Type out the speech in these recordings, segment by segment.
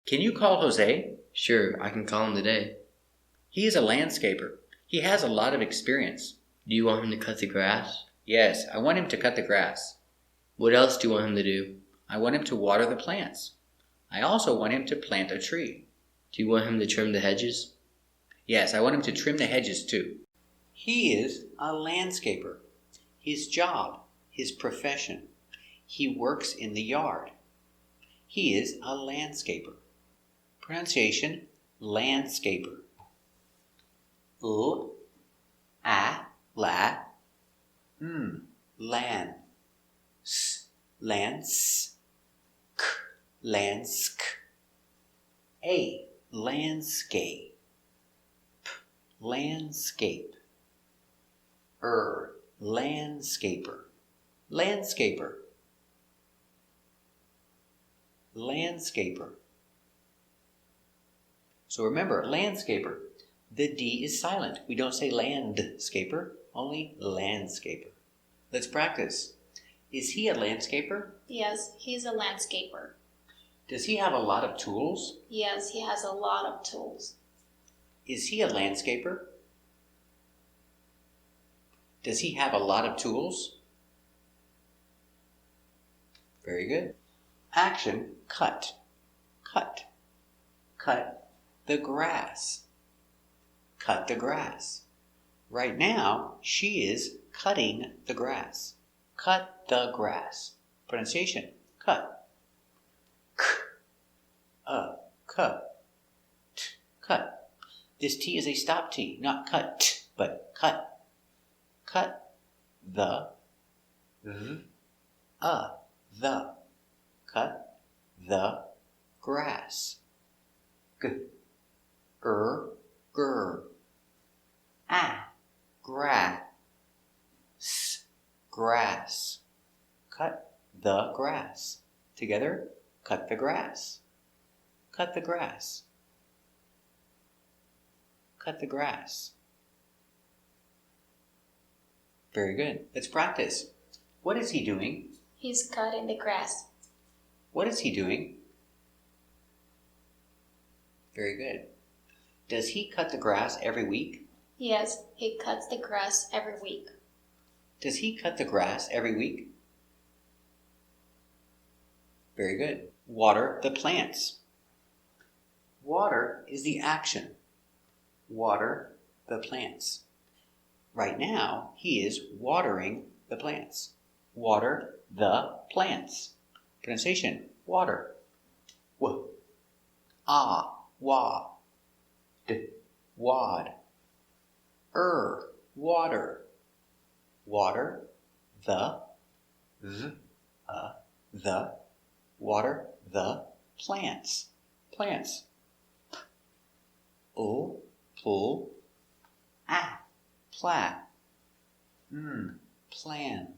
Can you call Jose? Sure, I can call him today. He is a landscaper. He has a lot of experience. Do you want him to cut the grass? Yes, I want him to cut the grass. What else do you want him to do? I want him to water the plants. I also want him to plant a tree. Do you want him to trim the hedges? Yes, I want him to trim the hedges too. He is a landscaper. His job, his profession. He works in the yard. He is a landscaper. Pronunciation, landscaper. L, a, la, lan. S, lance, k, lansk. A, landscape. P, landscape. Landscaper. Landscaper. Landscaper. So remember, landscaper. The D is silent. We don't say landscaper, only landscaper. Let's practice. Is he a landscaper? Yes, he's a landscaper. Does he have a lot of tools? Yes, he has a lot of tools. Is he a landscaper? Does he have a lot of tools? Very good. Action, cut. Cut. Cut the grass. Cut the grass. Right now, she is cutting the grass. Cut the grass. Pronunciation, cut. K, cut. T, cut. This T is a stop T, not cut, but cut. Cut the, the. Cut the grass. G, ger. Grass. Cut the grass. Together, cut the grass. Cut the grass. Cut the grass. Very good. Let's practice. What is he doing? He's cutting the grass. What is he doing? Very good. Does he cut the grass every week? Yes, he cuts the grass every week. Does he cut the grass every week? Very good. Water the plants. Water is the action. Water the plants. Right now, he is watering the plants. Water the plants. Pronunciation, water. W, ah, wa, d, wad. Water. Water the, the, water the plants. Plants. O, pull, ah, plat. Plan.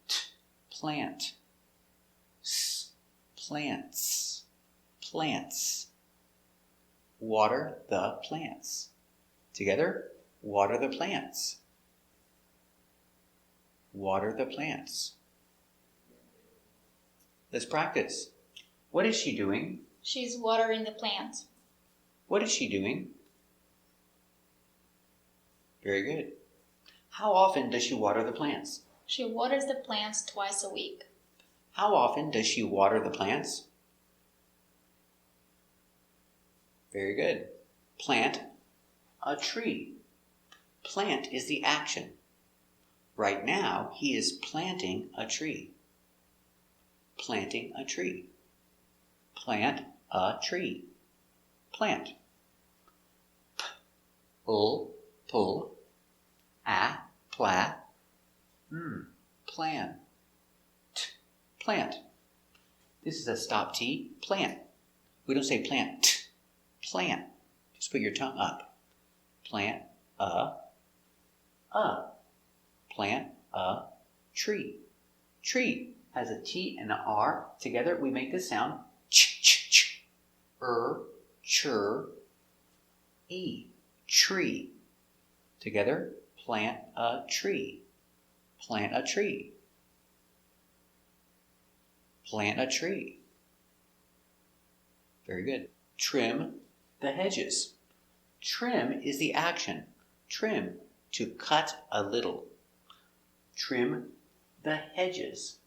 T, plant. S, plants. Plants. Water the plants. Together, water the plants. Water the plants. Let's practice. What is she doing? She's watering the plants. What is she doing? Very good. How often does she water the plants? She waters the plants twice a week. How often does she water the plants? Very good. Plant a tree. Plant is the action. Right now, he is planting a tree. Planting a tree. Plant a tree. Plant. P, pull, a, plat, plan. T, plant. This is a stop T, plant. We don't say plant, t, plant. Just put your tongue up. Plant a. Plant a tree. Tree has a T and an R. Together we make this sound ch, ch, ch. Chur, e. Tree. Together, plant a tree. Plant a tree. Plant a tree. Very good. Trim the hedges. Trim is the action. Trim, to cut a little. Trim the hedges.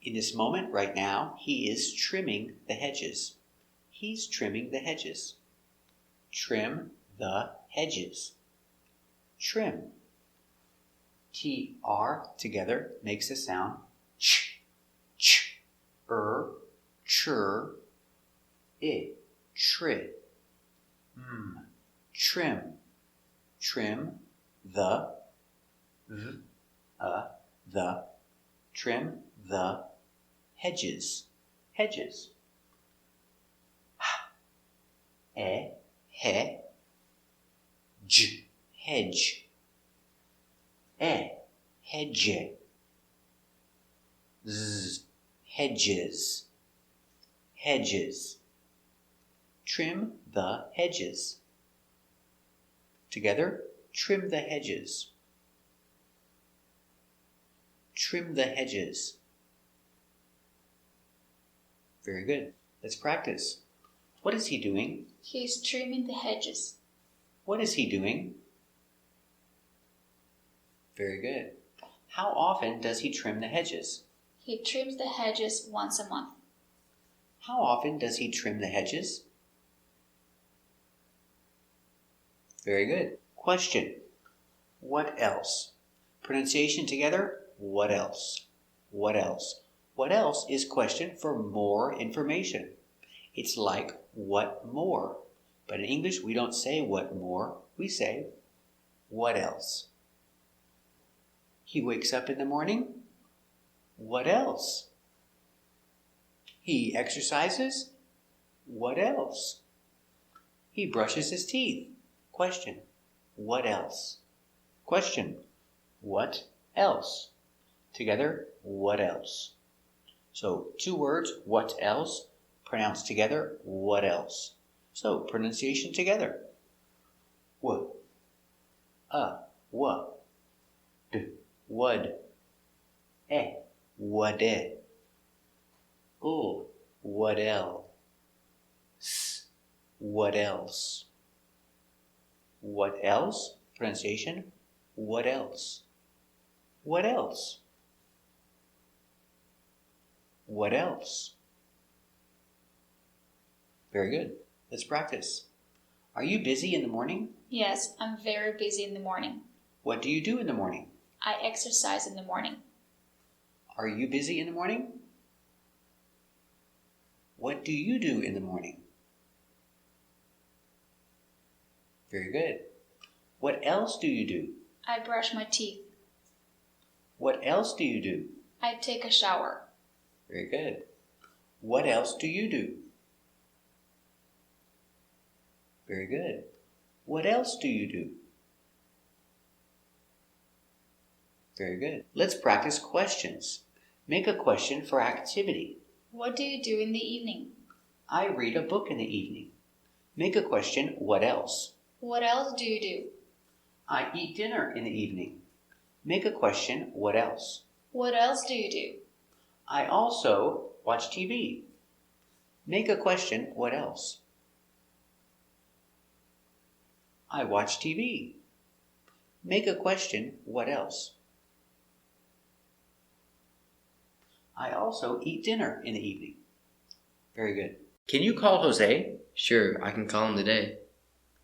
In this moment, right now, he is trimming the hedges. He's trimming the hedges. Trim the hedges. Trim. TR together makes the sound ch, ch, chur, I, tri. Trim. Trim the, the, trim the hedges. Hedges. He, j, hedge. Hedge. Z, hedges. Hedges. Trim the hedges. Together, trim the hedges. Trim the hedges. Very good. Let's practice. What is he doing? He's trimming the hedges. What is he doing? Very good. How often does he trim the hedges? He trims the hedges once a month. How often does he trim the hedges? Very good. Question. What else? Pronunciation together. What else? What else? What else is question for more information. It's like what more. But in English, we don't say what more. We say what else. He wakes up in the morning. What else? He exercises. What else? He brushes his teeth. Question. What else? Question. What else? Together, what else? So, two words, what else, pronounced together, what else? So, pronunciation together. W, wa, d, wud, wade, what else? S, what else? What else? Pronunciation, what else? What else? What else? Very good. Let's practice. Are you busy in the morning? Yes, I'm very busy in the morning. What do you do in the morning? I exercise in the morning. Are you busy in the morning? What do you do in the morning? Very good. What else do you do? I brush my teeth. What else do you do? I take a shower. Very good. What else do you do? Very good. What else do you do? Very good. Let's practice questions. Make a question for activity. What do you do in the evening? I read a book in the evening. Make a question, what else? What else do you do? I eat dinner in the evening. Make a question, what else? What else do you do? I also watch TV. Make a question, what else? I watch TV. Make a question, what else? I also eat dinner in the evening. Very good. Can you call Jose? Sure, I can call him today.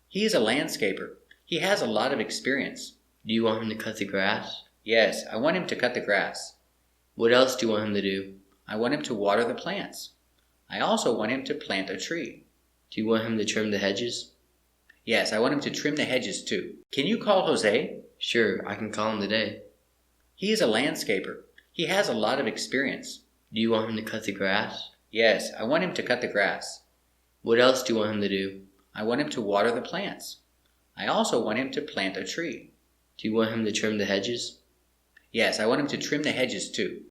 He is a landscaper. He has a lot of experience. Do you want him to cut the grass? Yes, I want him to cut the grass. What else do you want him to do? I want him to water the plants. I also want him to plant a tree. Do you want him to trim the hedges? Yes, I want him to trim the hedges too. Can you call Jose? Sure, I can call him today. He is a landscaper. He has a lot of experience. Do you want him to cut the grass? Yes, I want him to cut the grass. What else do you want him to do? I want him to water the plants. I also want him to plant a tree. Do you want him to trim the hedges? Yes, I want him to trim the hedges too.